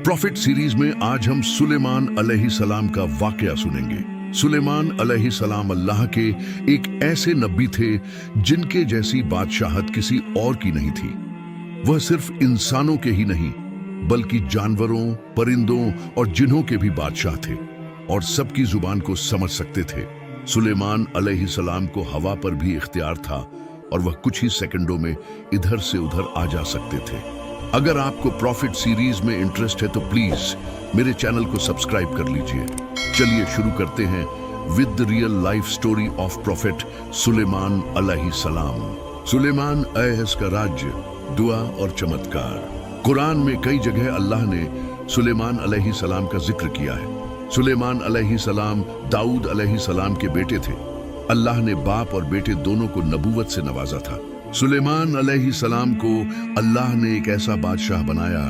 Profit series में आज हम सुलेमान अलैहिस्सलाम का वाकया सुनेंगे। सुलेमान अलैहिस्सलाम अल्लाह के एक ऐसे नबी थे जिनके जैसी बादशाहत किसी और की नहीं थी। वह सिर्फ इंसानों के ही नहीं बल्कि जानवरों, परिंदों और जिन्हों के भी बादशाह थे और सबकी जुबान को समझ सकते थे। सुलेमान अलैहिस्सलाम को हवा पर भी इख्तियार था और वह कुछ ही सेकंडों में इधर से उधर आ जा सकते थे। अगर आपको प्रॉफिट सीरीज में इंटरेस्ट है तो प्लीज मेरे चैनल को सब्सक्राइब कर लीजिए। चलिए शुरू करते हैं with the real life story of prophet Sulaiman अलैहिस्सलाम। सुलेमान ऐस का राज्य, दुआ और चमत्कार। कुरान में कई जगह अल्लाह ने सुलेमान अलैहिस्सलाम का जिक्र किया है। सुलेमान अलैहिस्सलाम दाऊद अलैहिस्सलाम के बेटे थे। अल्लाह ने बाप और बेटे दोनों को नबूवत से नवाजा था। सुलेमान अलैहिस्सलाम को अल्लाह ने एक ऐसा बादशाह बनाया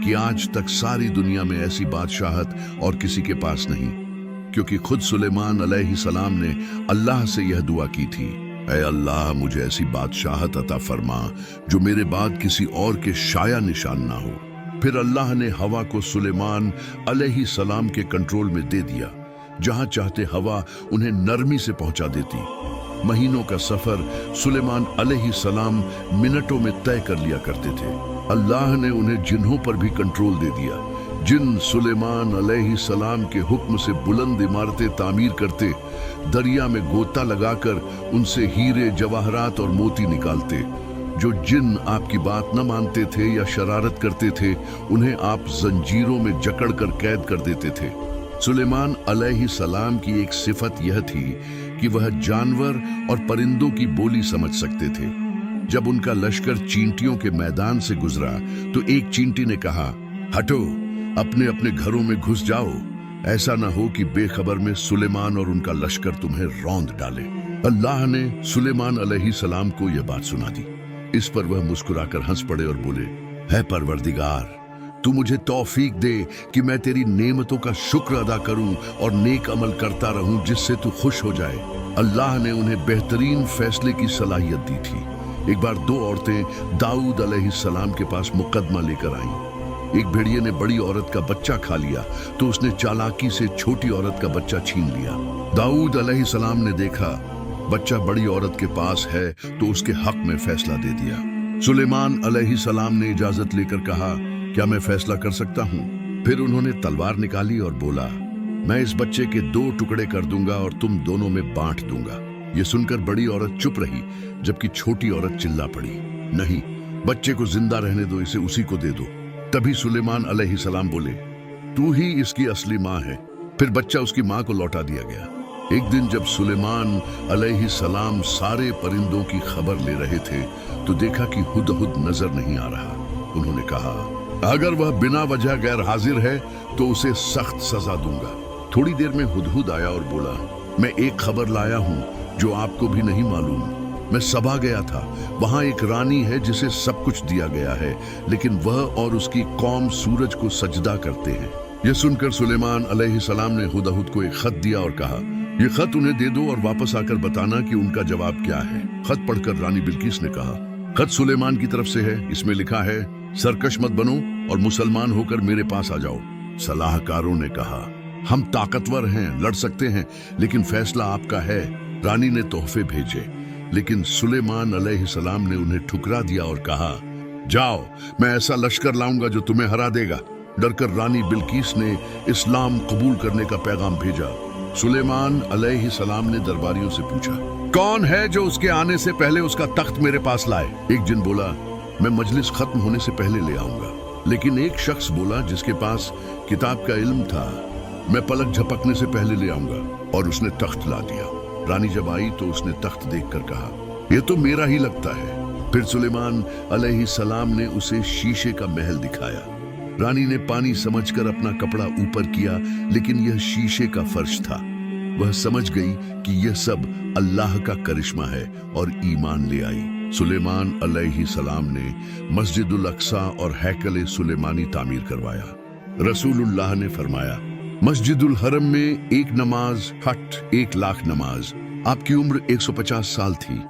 कि आज तक सारी दुनिया में ऐसी बादशाहत और किसी के पास नहीं, क्योंकि खुद सुलेमान अलैहिस्सलाम ने अल्लाह से यह दुआ की थी, ऐ अल्लाह मुझे ऐसी बादशाहत अता फरमा जो मेरे बाद किसी और के शाया निशान ना हो। फिर अल्लाह ने हवा को सुलेमान अलैहिस्सलाम के कंट्रोल में दे दिया। जहां चाहते हवा उन्हें नरमी से पहुंचा देती। महीनों का सफर सुलेमान अलैहिस्सलाम मिनटों में तय कर लिया करते थे। अल्लाह ने उन्हें जिन्हों पर भी कंट्रोल दे दिया। जिन सुलेमान अलैहिस्सलाम के हुक्म से बुलंद इमारतें तामीर करते, दरिया में गोता लगाकर उनसे हीरे, जवाहरात और मोती निकालते। जो जिन आपकी बात न मानते थे या शरारत करते थे, उन्हें आप जंजीरों में जकड़ कर कैद कर देते थे। सुलेमान अलैहिस्सलाम की एक सिफत यह थी कि वह जानवर और परिंदों की बोली समझ सकते थे। जब उनका लश्कर चींटियों के मैदान से गुजरा तो एक चींटी ने कहा, हटो, अपने अपने घरों में घुस जाओ, ऐसा ना हो कि बेखबर में सुलेमान और उनका लश्कर तुम्हें रौंद डाले। अल्लाह ने सुलेमान अलैहिस्सलाम को यह बात सुना दी। इस पर वह मुस्कुराकर हंस पड़े और बोले, है परवरदिगार, तू मुझे तौफीक दे कि मैं तेरी नेमतों का शुक्र अदा करूं और नेक अमल करता रहूं जिससे तू खुश हो जाए। अल्लाह ने उन्हें बेहतरीन फैसले की सलाहियत दी थी। एक बार दो औरतें दाऊद अलैहिस्सलाम के पास मुकदमा लेकर आईं। एक भेड़िए ने बड़ी औरत का बच्चा खा लिया तो उसने चालाकी से छोटी औरत का बच्चा छीन लिया। दाऊद अलैहिस्सलाम ने देखा बच्चा बड़ी औरत के पास है तो उसके हक में फैसला दे दिया। सुलेमान अलैहिस्सलाम ने इजाजत लेकर कहा, क्या मैं फैसला कर सकता हूँ? फिर उन्होंने तलवार निकाली और बोला, मैं इस बच्चे के 2 टुकड़े कर दूंगा और तुम दोनों में बांट दूंगा। ये सुनकर बड़ी औरत चुप रही, जबकि छोटी औरत चिल्ला पड़ी, नहीं, बच्चे को जिंदा रहने दो, इसे उसी को दे दो। तभी सुलेमान अलैहिस्सलाम बोले, तू ही इसकी असली माँ है। फिर बच्चा उसकी माँ को लौटा दिया गया। एक दिन जब सुलेमान अलैहिस्सलाम सारे परिंदों की खबर ले रहे थे तो देखा कि हुदहुद नजर नहीं आ रहा। उन्होंने कहा, अगर वह बिना वजह गैर हाजिर है तो उसे सख्त सजा दूंगा। थोड़ी देर में हुदहुद आया और बोला, मैं एक खबर लाया हूं जो आपको भी नहीं मालूम। मैं सबा गया था, वहां एक रानी है जिसे सब कुछ दिया गया है, लेकिन वह और उसकी कौम सूरज को सजदा करते हैं। यह सुनकर सुलेमान अलैहिस्सलाम ने हुदहुद को एक खत दिया और कहा, यह खत उन्हें दे दो और वापस आकर बताना कि उनका जवाब क्या है। खत पढ़कर रानी बिल्किस ने कहा, खत सुलेमान की तरफ से है। इसमें लिखा है, सरकश मत बनो और मुसलमान होकर मेरे पास आ जाओ। सलाहकारों ने कहा, हम ताकतवर हैं, लड़ सकते हैं, लेकिन फैसला आपका है। रानी ने तोहफे भेजे, लेकिन सुलेमान अलैहिस्सलाम ने उन्हें ठुकरा दिया और कहा, जाओ, मैं ऐसा लश्कर लाऊंगा जो तुम्हें हरा देगा। डरकर रानी बिल्किस ने इस्लाम कबूल करने का पैगाम भेजा। सुलेमान अलैहिस्सलाम ने दरबारियों से पूछा, कौन है जो उसके आने से पहले उसका तख्त मेरे पास लाए? एक जिन बोला, मैं मजलिस खत्म होने से पहले ले आऊंगा। लेकिन एक शख्स बोला जिसके पास किताब का इल्म था, मैं पलक झपकने से पहले ले आऊंगा, और उसने तख्त ला दिया। रानी जब आई तो उसने तख्त देखकर कहा, यह तो मेरा ही लगता है। फिर सुलेमान अलैहिस्सलाम ने उसे शीशे का महल दिखाया। रानी ने पानी समझकर अपना कपड़ा ऊपर किया, लेकिन यह शीशे का फर्श था। वह समझ गई कि यह सब अल्लाह का करिश्मा है और ईमान ले आई। सुलेमान अलैहिस्सलाम ने मस्जिदुल अक्सा और हैकल सुलेमानी तामीर करवाया। रसूलुल्लाह ने फरमाया, मस्जिदुल हरम में एक नमाज हट 1 लाख नमाज। आपकी उम्र 150 साल थी।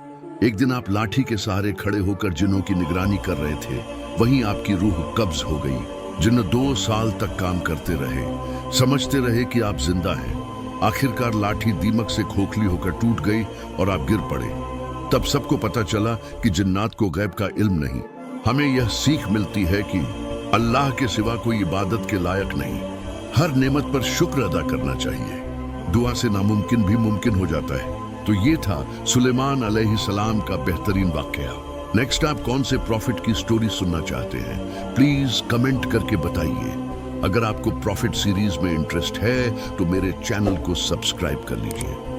एक दिन आप लाठी के सहारे खड़े होकर जिन्हों की निगरानी कर रहे थे, वहीं आपकी रूह कब्ज हो गई। जिन्न 2 साल तक काम करते रहे, समझते रहे कि आप जिंदा हैं। आखिरकार लाठी दीमक से खोखली होकर टूट गई और आप गिर पड़े। तब सबको पता चला कि जिन्नात को गैब का इल्म नहीं। हमें यह सीख मिलती है कि अल्लाह के सिवा कोई इबादत के लायक नहीं। हर नेमत पर शुक्र अदा करना चाहिए। दुआ से नामुमकिन भी मुमकिन हो जाता है। तो ये था सुलेमान अलैहिस्सलाम का बेहतरीन वाकया। नेक्स्ट आप कौन से प्रॉफिट की स्टोरी सुनना चाहते हैं, प्लीज कमेंट करके बताइए। अगर आपको प्रॉफिट सीरीज में इंटरेस्ट है तो मेरे चैनल को सब्सक्राइब कर लीजिए।